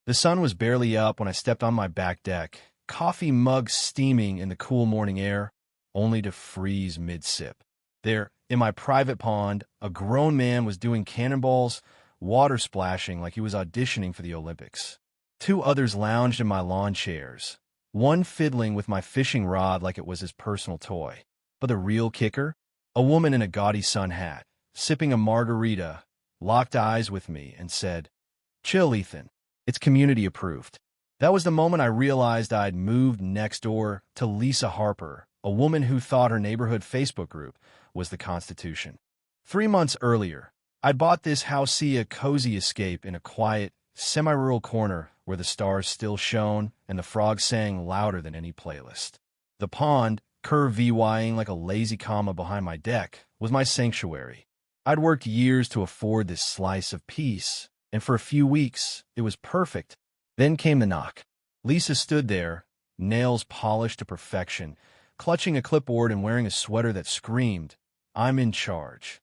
The sun was barely up when I stepped on my back deck, coffee mug steaming in the cool morning air, only to freeze mid-sip. There, in my private pond, a grown man was doing cannonballs, water splashing like he was auditioning for the Olympics. Two others lounged in my lawn chairs, one fiddling with my fishing rod like it was his personal toy. But the real kicker? A woman in a gaudy sun hat, sipping a margarita, locked eyes with me and said, "Chill, Ethan. It's community approved." That was the moment I realized I'd moved next door to Lisa Harper, a woman who thought her neighborhood Facebook group was the Constitution. 3 months earlier, I'd bought this housey, a cozy escape in a quiet, semi-rural corner where the stars still shone and the frogs sang louder than any playlist. The pond, curve VYing like a lazy comma behind my deck, was my sanctuary. I'd worked years to afford this slice of peace, and for a few weeks, it was perfect. Then came the knock. Lisa stood there, nails polished to perfection, clutching a clipboard and wearing a sweater that screamed, "I'm in charge."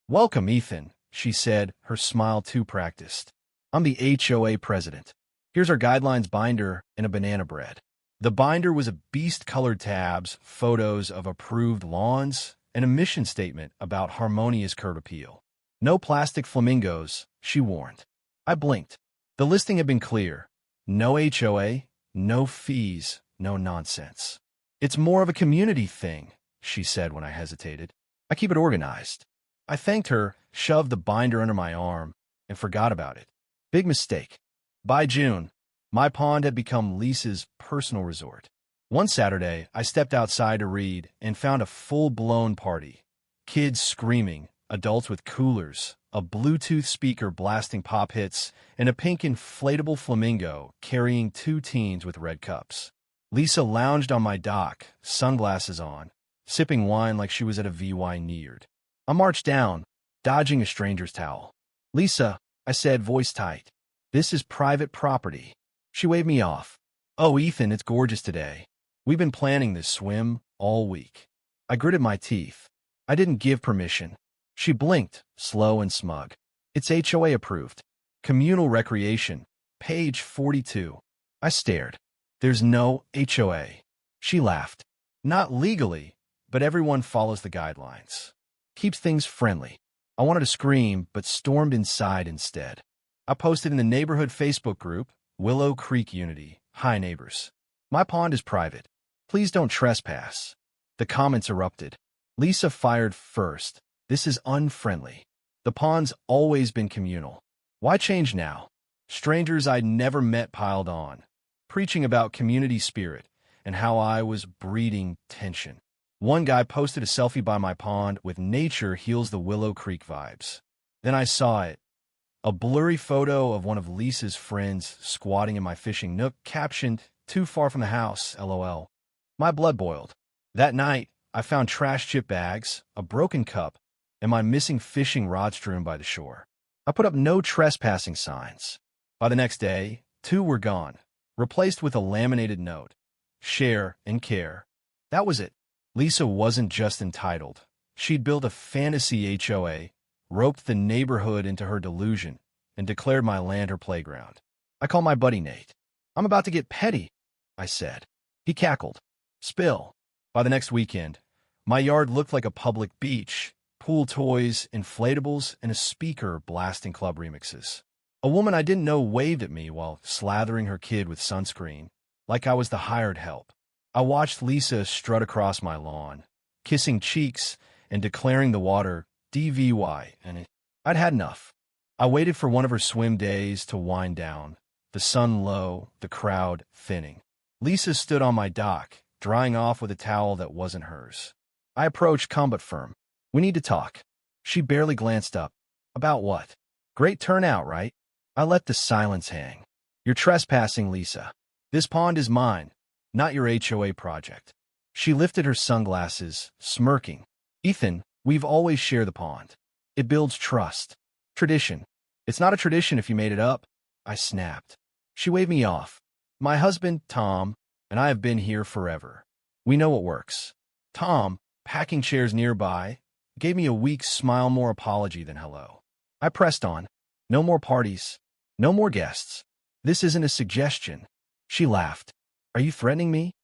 "Welcome, Ethan," she said, her smile too practiced. "I'm the HOA president. Here's our guidelines binder and a banana bread." The binder was a beast-colored tabs, photos of approved lawns, and a mission statement about harmonious curb appeal. "No plastic flamingos," she warned. I blinked. The listing had been clear. No HOA, no fees, no nonsense. "It's more of a community thing," she said when I hesitated. "I keep it organized." I thanked her, shoved the binder under my arm, and forgot about it. Big mistake. By June, my pond had become Lisa's personal resort. One Saturday, I stepped outside to read and found a full-blown party. Kids screaming, adults with coolers, a Bluetooth speaker blasting pop hits, and a pink inflatable flamingo carrying two teens with red cups. Lisa lounged on my dock, sunglasses on, sipping wine like she was at a VY Neared. I marched down, dodging a stranger's towel. "Lisa," I said, voice tight, "this is private property." She waved me off. "Oh, Ethan, it's gorgeous today. We've been planning this swim all week." I gritted my teeth. I didn't give permission. She blinked, slow and smug. "It's HOA approved. Communal recreation. Page 42. I stared. "There's no HOA. She laughed. "Not legally, but everyone follows the guidelines. Keeps things friendly." I wanted to scream, but stormed inside instead. I posted in the neighborhood Facebook group, Willow Creek Unity. "Hi, neighbors. My pond is private. Please don't trespass." The comments erupted. Lisa fired first. "This is unfriendly. The pond's always been communal. Why change now?" Strangers I'd never met piled on, preaching about community spirit and how I was breeding tension. One guy posted a selfie by my pond with "Nature heals the Willow Creek" vibes. Then I saw it. A blurry photo of one of Lisa's friends squatting in my fishing nook, captioned, "Too far from the house, LOL." My blood boiled. That night, I found trash chip bags, a broken cup, and my missing fishing rod strewn by the shore. I put up no trespassing signs. By the next day, two were gone, replaced with a laminated note. "Share and care." That was it. Lisa wasn't just entitled. She'd built a fantasy HOA, roped the neighborhood into her delusion, and declared my land her playground. I called my buddy Nate. "I'm about to get petty," I said. He cackled. "Spill." By the next weekend, my yard looked like a public beach, pool toys, inflatables, and a speaker blasting club remixes. A woman I didn't know waved at me while slathering her kid with sunscreen, like I was the hired help. I watched Lisa strut across my lawn, kissing cheeks and declaring the water DVY, and I'd had enough. I waited for one of her swim days to wind down, the sun low, the crowd thinning. Lisa stood on my dock, drying off with a towel that wasn't hers. I approached calm but firm. "We need to talk." She barely glanced up. "About what?" "Great turnout, right?" I let the silence hang. "You're trespassing, Lisa. This pond is mine, not your HOA project." She lifted her sunglasses, smirking. "Ethan, we've always shared the pond. It builds trust. Tradition. It's not a tradition if you made it up." I snapped. She waved me off. "My husband, Tom, and I have been here forever. We know what works." Tom, packing chairs nearby, gave me a weak smile, more apology than hello. I pressed on. "No more parties. No more guests. This isn't a suggestion. She laughed. Are you threatening me?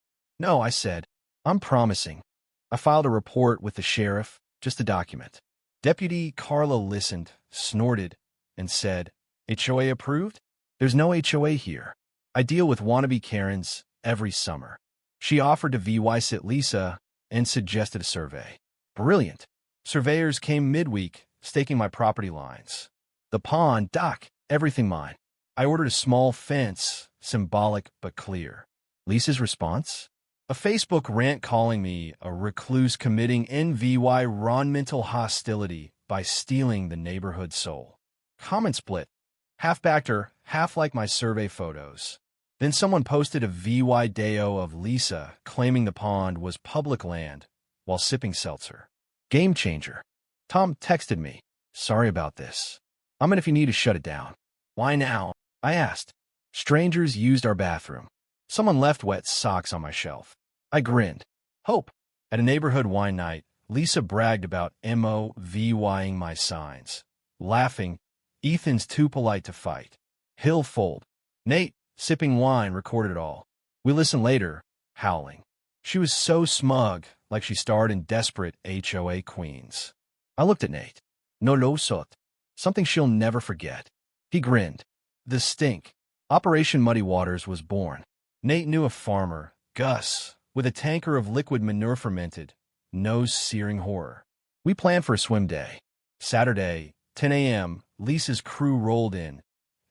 No, I said. I'm promising. I filed a report with the sheriff, just a document. Deputy Carla listened, snorted, and said, HOA approved? There's no HOA here. I deal with wannabe Karens every summer. She offered to VY-sit Lisa and suggested a survey. Brilliant. Surveyors came midweek, staking my property lines. The pond, dock, everything mine. I ordered a small fence, symbolic but clear. Lisa's response? A Facebook rant calling me a recluse committing environmental hostility by stealing the neighborhood soul. Comment split. Half backed her, half like my survey photos. Then someone posted a video of Lisa claiming the pond was public land while sipping seltzer. Game changer. Tom texted me. Sorry about this. I'm in if you need to shut it down. Why now? I asked. Strangers used our bathroom. Someone left wet socks on my shelf. I grinned. Hope. At a neighborhood wine night, Lisa bragged about MOVYing my signs. Laughing, Ethan's too polite to fight. Hill fold. Nate, sipping wine, recorded it all. We listened later, howling. She was so smug, like she starred in Desperate HOA Queens. I looked at Nate. No lo sot. Something she'll never forget. He grinned. The stink. Operation Muddy Waters was born. Nate knew a farmer, Gus, with a tanker of liquid manure fermented, nose-searing horror. We planned for a swim day. Saturday, 10 a.m., Lisa's crew rolled in.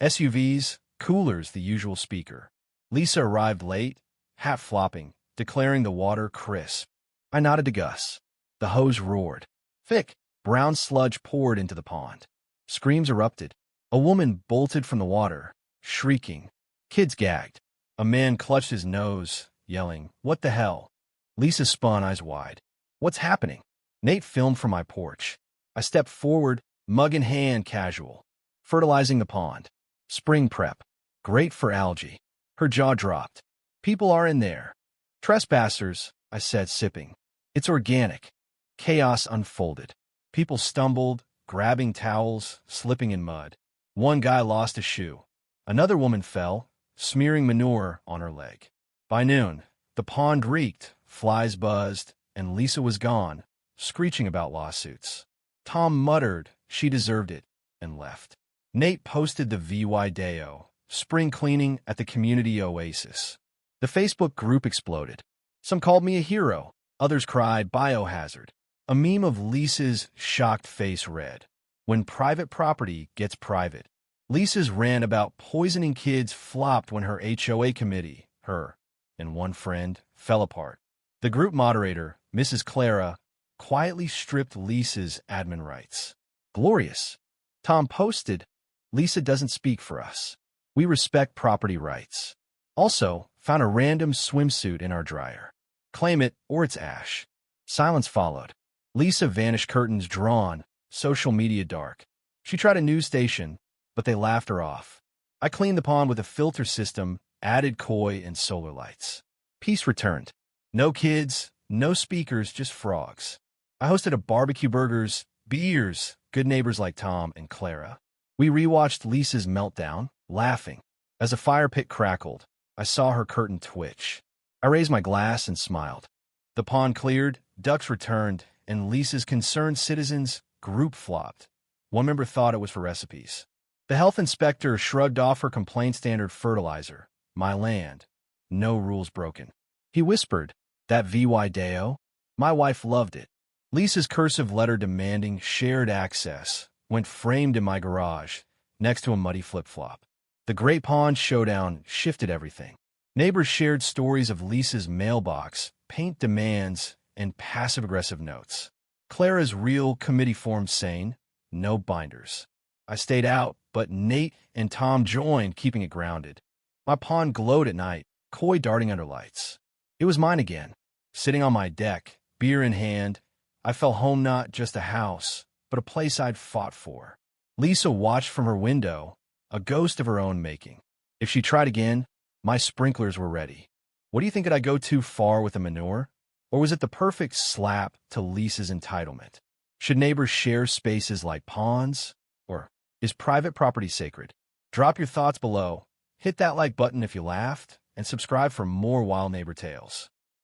SUVs, coolers, the usual speaker. Lisa arrived late, hat flopping, declaring the water crisp. I nodded to Gus. The hose roared. Thick, brown sludge poured into the pond. Screams erupted. A woman bolted from the water, shrieking. Kids gagged. A man clutched his nose, yelling, "What the hell?" Lisa spun, eyes wide. What's happening? Nate filmed from my porch. I stepped forward, mug in hand, casual. Fertilizing the pond. Spring prep. Great for algae. Her jaw dropped. People are in there. Trespassers, I said, sipping. It's organic. Chaos unfolded. People stumbled, grabbing towels, slipping in mud. One guy lost a shoe. Another woman fell, smearing manure on her leg. By noon, the pond reeked, flies buzzed, and Lisa was gone, screeching about lawsuits. Tom muttered she deserved it and left. Nate posted the video, spring cleaning at the community oasis. The Facebook group exploded. Some called me a hero. Others cried biohazard. A meme of Lisa's shocked face read, "When private property gets private." Lisa's rant about poisoning kids flopped when her HOA committee, her, and one friend, fell apart. The group moderator, Mrs. Clara, quietly stripped Lisa's admin rights. Glorious. Tom posted, Lisa doesn't speak for us. We respect property rights. Also, found a random swimsuit in our dryer. Claim it or it's ash. Silence followed. Lisa vanished, curtains drawn, social media dark. She tried a news station, but they laughed her off. I cleaned the pond with a filter system, added koi and solar lights. Peace returned. No kids, no speakers, just frogs. I hosted a barbecue, burgers, beers, good neighbors like Tom and Clara. We rewatched Lisa's meltdown, laughing. As a fire pit crackled, I saw her curtain twitch. I raised my glass and smiled. The pond cleared, ducks returned, and Lisa's concerned citizens group flopped. One member thought it was for recipes. The health inspector shrugged off her complaint. Standard fertilizer. My land. No rules broken. He whispered, that video? My wife loved it. Lisa's cursive letter demanding shared access went framed in my garage, next to a muddy flip-flop. The Great Pond Showdown shifted everything. Neighbors shared stories of Lisa's mailbox, paint demands, and passive-aggressive notes. Clara's real committee formed sane, no binders. I stayed out, but Nate and Tom joined, keeping it grounded. My pond glowed at night, koi darting under lights. It was mine again. Sitting on my deck, beer in hand, I felt home, not just a house, but a place I'd fought for. Lisa watched from her window, a ghost of her own making. If she tried again, my sprinklers were ready. What do you think? Did I go too far with the manure? Or was it the perfect slap to Lisa's entitlement? Should neighbors share spaces like ponds? Or is private property sacred? Drop your thoughts below. Hit that like button if you laughed, and subscribe for more Wild Neighbor Tales.